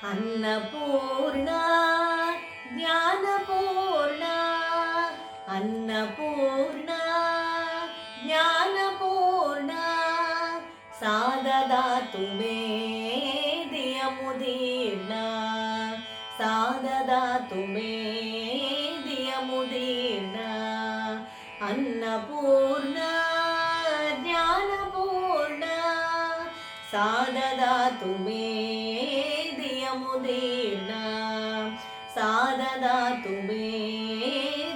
अन्नपूर्णा ज्ञानपूर्णा अन्नपूर्णा ज्ञानपूर्णा सा ददातु मे धियमुदीर्णा सा ददातु मे धियमुदीर्णा अन्नपूर्णा ज्ञानपूर्णा सा ददातु मे धियमुदीर्णा सा ददातु मे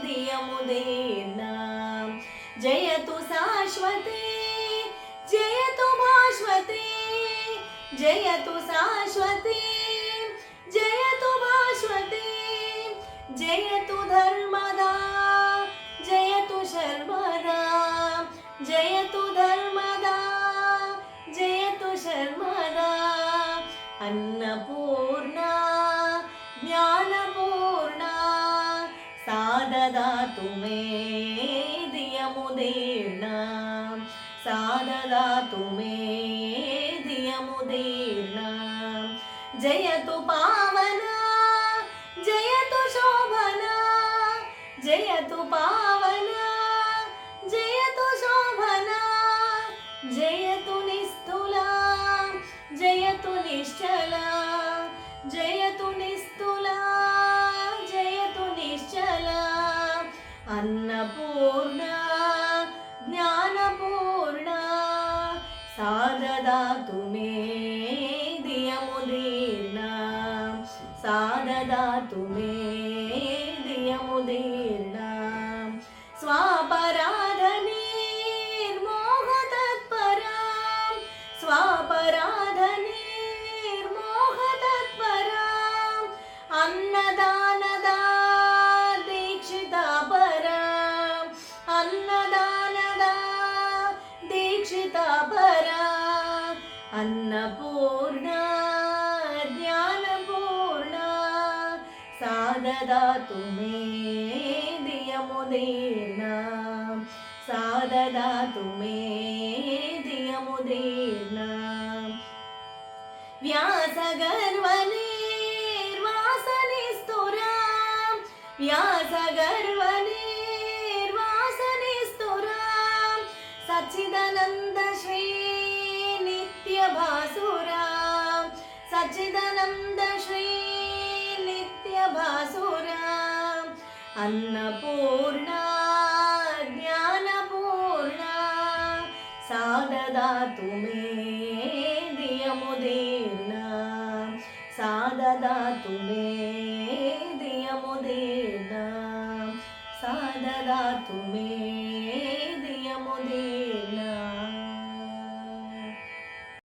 धियमुदीर्णा जयतु शाश्वते जयतु भास्वते जयतु शाश्वते जयतु भास्वते जयतु धर्मदा जयतु शर्मदा जयतु धर्मदा जयतु शर्मदा अन्नपूर्णा ज्ञानपूर्णा सा ददातु मे धियमुदीर्णा सा ददातु मे धियमुदीर्णा जयतु पावना जयतु शोभना जयतु पावना जयतु शोभना जयतु निस्तुला जयतु निश्चला जयतु निस्तुला जयतु निश्चला अन्नपूर्णा ज्ञानपूर्णा सा ददातु मे धियमुदीर्णा सा ददातु मे धियमुदीर्णा स्वापराधनेर्मोहतत्परा स्वापराधनेर्मोहतत्परा अन्नदानदा दीक्षिता परा अन्नदानदा दीक्षिता परा अन्नपूर्णा ज्ञानपूर्णा सा ददातु मे धियमुदीर्णा सा ददातु मे धियमुदीर्णा व्यासगर्वनेर्वासनिस्तुरा व्यासगर्वनेर्वासनिस्तुरा सच्चिदानन्द श्री नित्यभासुरा सच्चिदानन्द श्री नित्यभासुरा अन्नपूर्णा ज्ञानपूर्णा सा ददातु मे धियमुदीर्णा सा ददातु मे धियमुदीर्णा सा ददातु मे